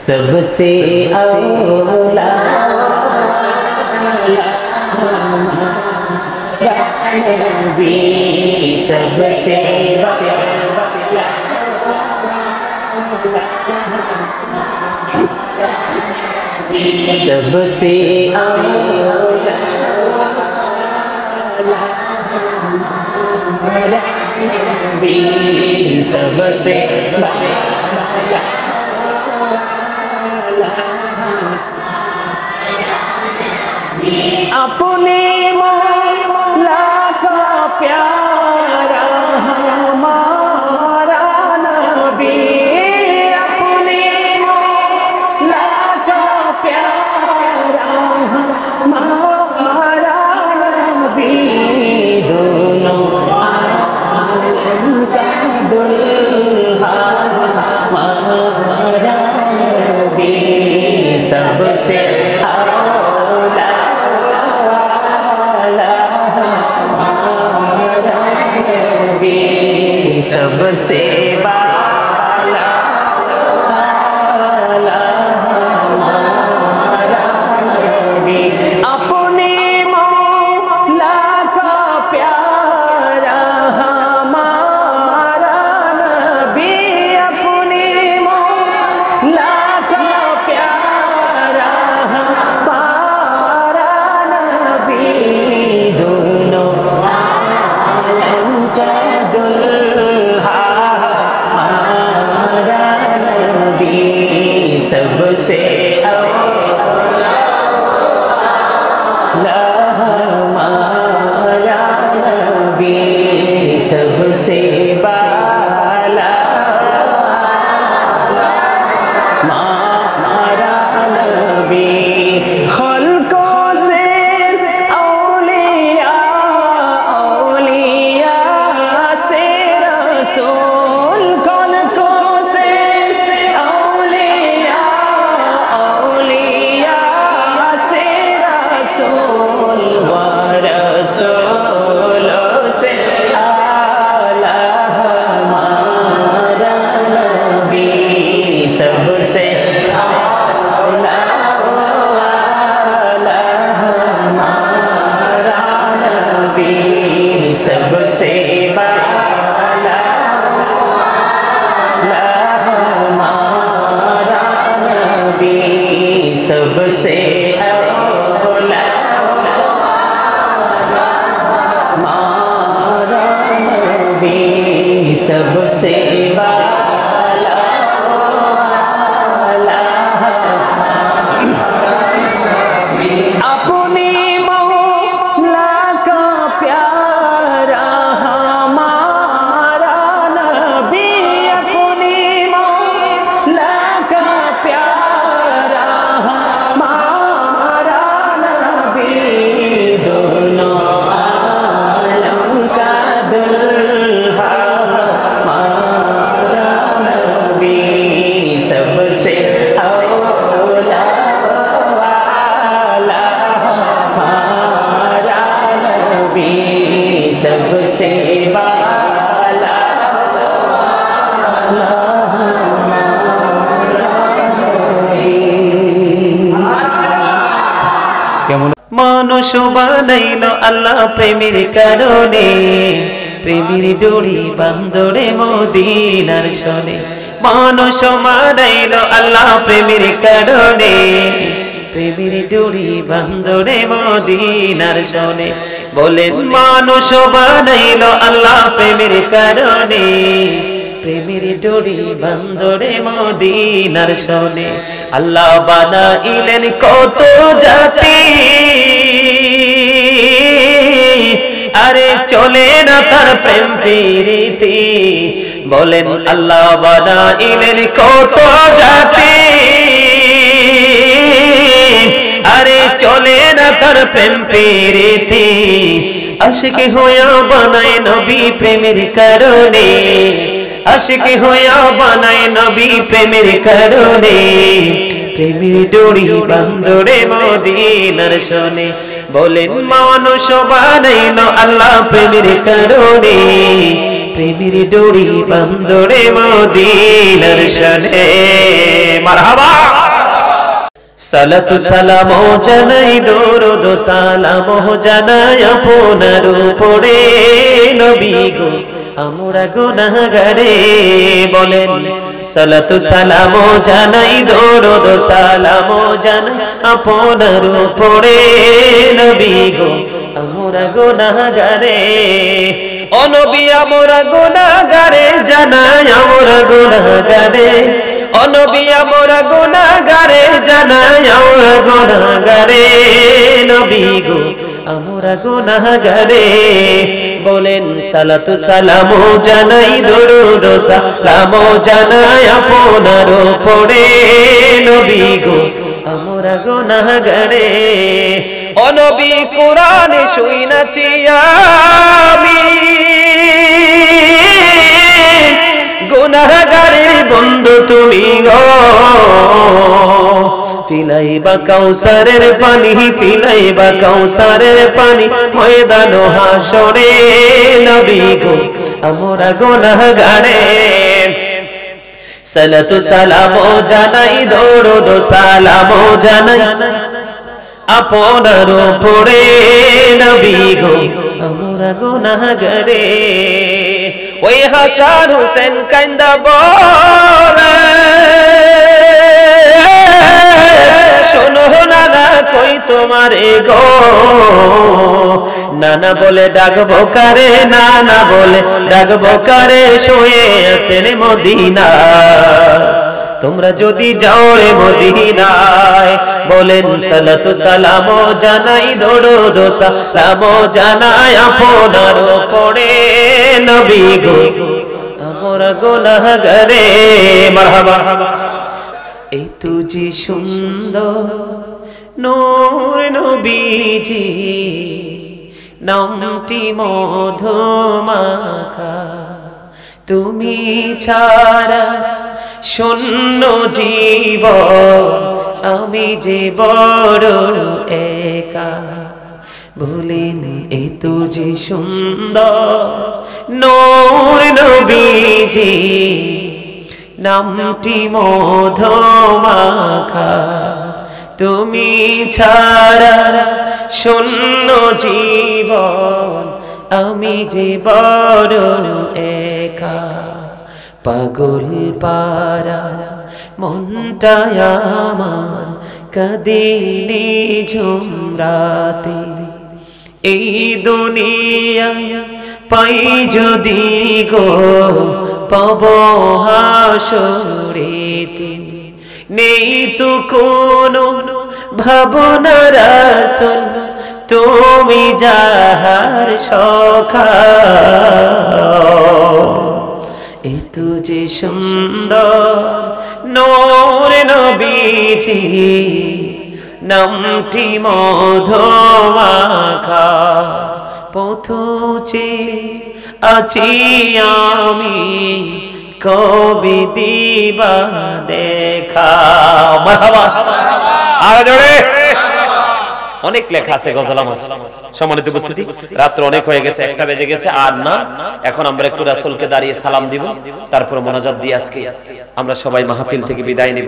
سب سے اولا نبی سب سے سب سے اولا نبی سب سے اپنے مولا کا پیارا ہمارا نبی اپنے مولا کا پیارا ہمارا نبی دونوں عالم کا دلہا ہمارا نبی سب سے سب سے بالا ہمارا نبی اپنے مولا کا پیارا ہمارا نبی اپنے مولا کا پیارا ہمارا نبی دونوں عالم کا سب سے اولا ہمارا نبی سب سے بالا ہمارا نبی خلقوں سے اولیاء سے رسول خلقوں سے سب سے بالا ہمارا نبی سب سے اولا ہمارا نبی سب سے بالا اپنے سب سے بالا মানুষ বানাইলো আল্লাহ প্রেমের কারণে প্রেমের ডোরি বান্ধরে মদিনার শোনে মানুষ বানাইলো আল্লাহ প্রেমের কারণে প্রেমের ডোরি বান্ধরে মদিনার শোনে বলেন মানুষ বানাইলো আল্লাহ প্রেমের কারণে প্রেমের ডোরি বান্ধরে মদিনার শোনে আল্লাহ বানাইলেন কত জাতি আরে চলে না তার প্রেম প্রীতি বলেন আল্লাহ বানাইলেন কত জাতি আরে চলে না তার প্রেম প্রীতি আশিক হইয়া বানায় নবী প্রেমের কারণে আশিক হইয়া বানায় নবী প্রেমের কারণে প্রেমের ডোরি বান্ধরে মদিনার শোনে বলেন মানুষ বানাইলো আল্লাহ প্রেমের কারণে প্রেমের ডোরি বান্ধরে মদিনার শোনে মারহাবা। সালাতু সালাম জানাই দরুদ সালাম জানাই আপনার উপরে নবী গো আমরা গুনাহগারে বলেন সালাতু সালাম জানাই দরুদ সালাম জানাই আপনার উপরে নবী গো আমরা গুনাহগারে ও নবী আমরা গুনাহগারে জানাই আমরা গুনাহগারে ও নবী আমরা গুনাহগারে জানাই আমরা গুনাহগারে নবী গো আমরা গুনাহগারে বলেন সালাতু সালাম জানাই দরুদ সালাম জানাই আপনার উপরে নবী গো আমরা গুনাহগারে ও নবী কোরআনে শুনাছি আমি গুনাহগারের বন্ধু তুমি গো পিলাইবা কাউসারের পানি পিলাইবা কাউসারের পানি ময়দান হাসরে নবী গো আমরা গুনাহগারে সালাতু সালাম জানাই দরুদ সালাম জানাই আপনার উপরে নবী গো আমরা গুনাহগারে ওই হাসান হোসেন কান্দা বলে শোনো নানা কই তোমারে গো নানা বলে ডাকবো কারে নানা বলে ডাকবো কারে শুয়ে আছেন মদিনা তোমরা যদি যাও রে মদিনায় বলেন সালাতু সালাম জানাই দরুদ সালাম জানাই আপনার উপরে নবী গো আমরা গুনাহগারে মারহাবা এই তুজি সুন্দর নূর নবীজি নামটি মধুমাখা তুমি ছাড়া শূন্য জীবন আমি যে বড় একা ভুলিন এ তুজি সুন্দর নূর নবীজি নামটি মধুমাখা তুমি ছাড়া শূন্য জীবন আমি যে বড় একা পাগল পারা মনটা আমার কাঁদিনি ঝুমরাতে এই দুনিয়া পাই যদি গো পাব হাসরেতে নেই তো কোনো ভাবনা রাসূল তুমি যাহার সখা এই তুজি সুন্দর নূর নবীজি নামটি মধুমাখা পথুচে আছি আমি কবি দিবা দেখা মারহাবা আর জোরে অনেক লেখা আছে গজল আমার সম্মানিত উপস্থিতি রাত অনেক হয়ে গেছে 1টা বেজে গেছে আর না এখন আমরা একটু রাসূলকে দাঁড়িয়ে সালাম দিব তারপর মোনাজাত দিয়ে আজকে আমরা সবাই মাহফিল থেকে বিদায় নিব